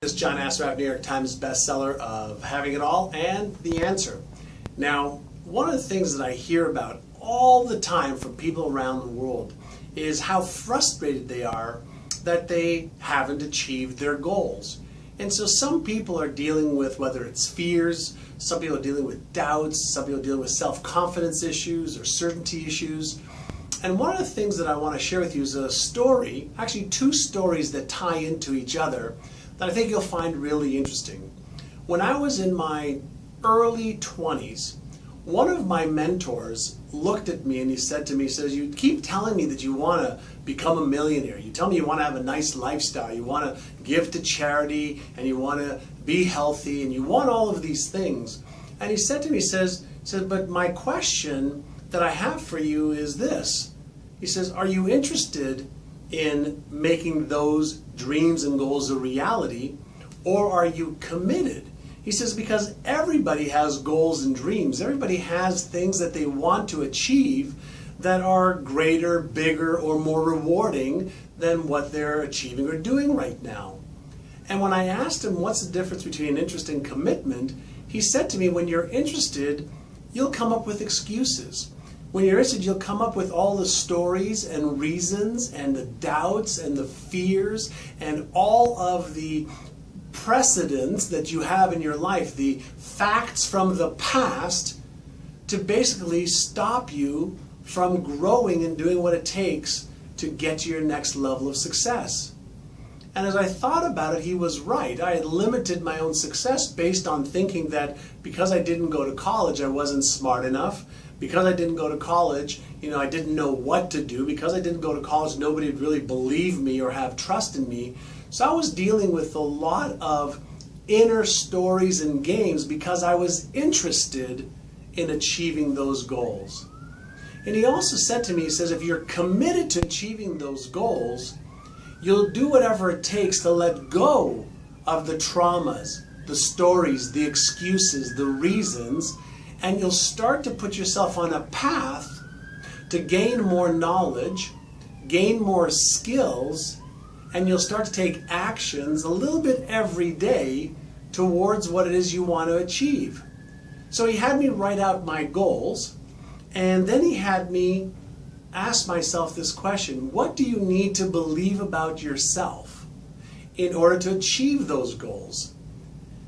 This John Assaraf, New York Times bestseller of Having It All and The Answer. Now, one of the things that I hear about all the time from people around the world is how frustrated they are that they haven't achieved their goals. And so some people are dealing with, whether it's fears, some people are dealing with doubts, some people are dealing with self-confidence issues or certainty issues. And one of the things that I want to share with you is a story, actually two stories that tie into each other that I think you'll find really interesting. When I was in my early 20s, one of my mentors looked at me and he said to me, you keep telling me that you want to become a millionaire. You tell me you want to have a nice lifestyle, you want to give to charity, and you want to be healthy, and you want all of these things. And he said to me, but my question that I have for you is this. He says, are you interested in making those dreams and goals a reality, or are you committed? He says, because everybody has goals and dreams. Everybody has things that they want to achieve that are greater, bigger, or more rewarding than what they're achieving or doing right now. And when I asked him what's the difference between interest and commitment, he said to me, when you're interested, you'll come up with excuses. When you're interested, you'll come up with all the stories and reasons and the doubts and the fears and all of the precedents that you have in your life, the facts from the past, to basically stop you from growing and doing what it takes to get to your next level of success. And as I thought about it, he was right. I had limited my own success based on thinking that because I didn't go to college, I wasn't smart enough. Because I didn't go to college, I didn't know what to do. Because I didn't go to college, nobody would really believe me or have trust in me. So I was dealing with a lot of inner stories and games because I was interested in achieving those goals. And he also said to me, he says, if you're committed to achieving those goals, you'll do whatever it takes to let go of the traumas, the stories, the excuses, the reasons, and you'll start to put yourself on a path to gain more knowledge, gain more skills, and you'll start to take actions a little bit every day towards what it is you want to achieve. So he had me write out my goals, and then he had me ask myself this question: what do you need to believe about yourself in order to achieve those goals?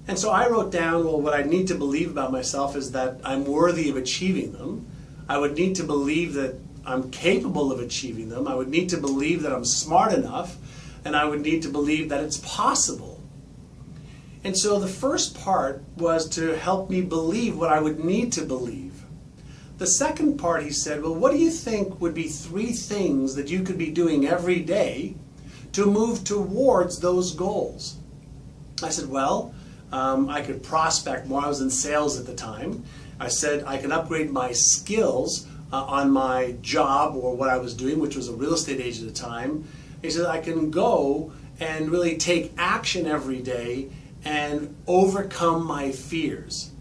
And so I wrote down, well, what I need to believe about myself is that I'm worthy of achieving them. I would need to believe that I'm capable of achieving them. I would need to believe that I'm smart enough, and I would need to believe that it's possible. And so the first part was to help me believe what I would need to believe. The second part, he said, well, what do you think would be 3 things that you could be doing every day to move towards those goals? I said, well, I could prospect more. I was in sales at the time. I said I can upgrade my skills on my job or what I was doing, which was a real estate agent at the time. He said I can go and really take action every day and overcome my fears.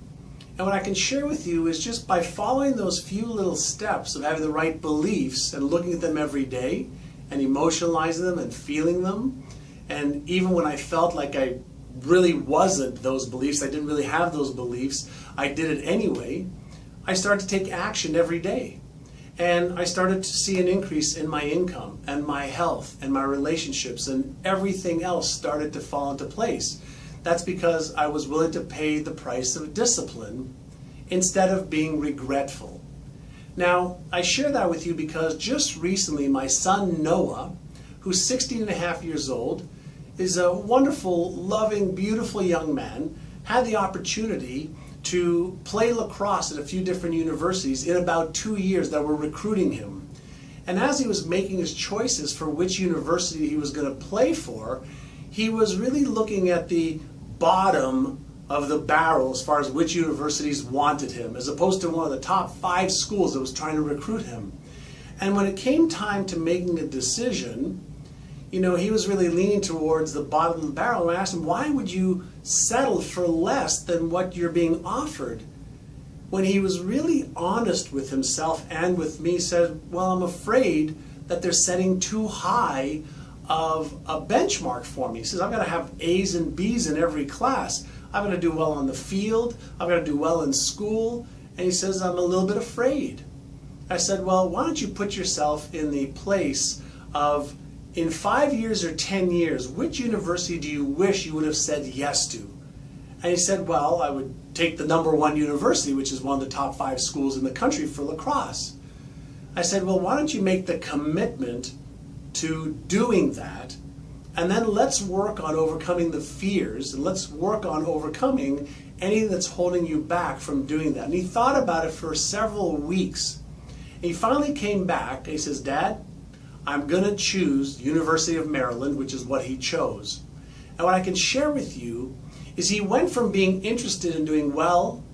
And what I can share with you is just by following those few little steps of having the right beliefs and looking at them every day and emotionalizing them and feeling them, and even when I felt like I really wasn't those beliefs, I didn't really have those beliefs, I did it anyway, I started to take action every day. And I started to see an increase in my income and my health and my relationships, and everything else started to fall into place. That's because I was willing to pay the price of discipline instead of being regretful. Now, I share that with you because just recently my son Noah, who's 16 and a half years old, is a wonderful, loving, beautiful young man, had the opportunity to play lacrosse at a few different universities in about 2 years that were recruiting him. And as he was making his choices for which university he was going to play for, he was really looking at the bottom of the barrel as far as which universities wanted him, as opposed to one of the top 5 schools that was trying to recruit him. And when it came time to making a decision, he was really leaning towards the bottom of the barrel. And I asked him, why would you settle for less than what you're being offered? When he was really honest with himself and with me, said, well, I'm afraid that they're setting too high of a benchmark for me. He says, I've got to have A's and B's in every class. I've got to do well on the field. I've got to do well in school. And he says, I'm a little bit afraid. I said, well, why don't you put yourself in the place of, in 5 years or 10 years, which university do you wish you would have said yes to? And he said, well, I would take the #1 university, which is one of the top 5 schools in the country for lacrosse. I said, well, why don't you make the commitment to doing that, and then let's work on overcoming the fears, and let's work on overcoming anything that's holding you back from doing that. And he thought about it for several weeks. And he finally came back, and he says, Dad, I'm going to choose University of Maryland, which is what he chose. And what I can share with you is he went from being interested in doing well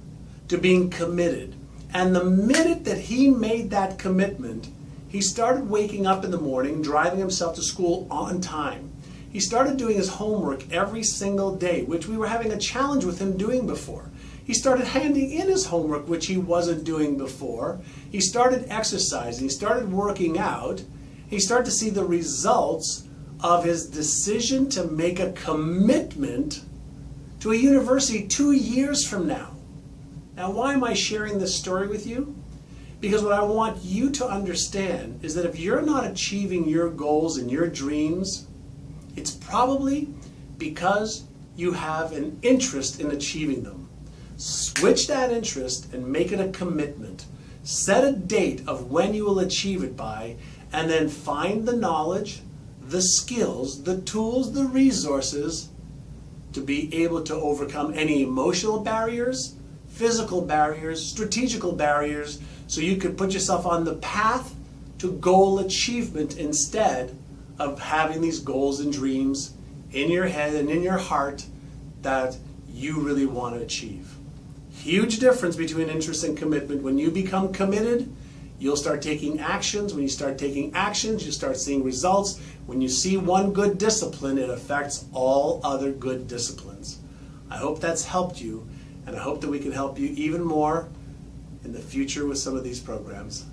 to being committed. And the minute that he made that commitment, he started waking up in the morning, driving himself to school on time. He started doing his homework every single day, which we were having a challenge with him doing before. He started handing in his homework, which he wasn't doing before. He started exercising. He started working out. He started to see the results of his decision to make a commitment to a university 2 years from now. Now, why am I sharing this story with you? Because what I want you to understand is that if you're not achieving your goals and your dreams, it's probably because you have an interest in achieving them. Switch that interest and make it a commitment. Set a date of when you will achieve it by, and then find the knowledge, the skills, the tools, the resources to be able to overcome any emotional barriers, physical barriers, strategical barriers, so you can put yourself on the path to goal achievement instead of having these goals and dreams in your head and in your heart that you really want to achieve. Huge difference between interest and commitment. When you become committed, you'll start taking actions. When you start taking actions, you start seeing results. When you see one good discipline, it affects all other good disciplines. I hope that's helped you, and I hope that we can help you even more in the future with some of these programs.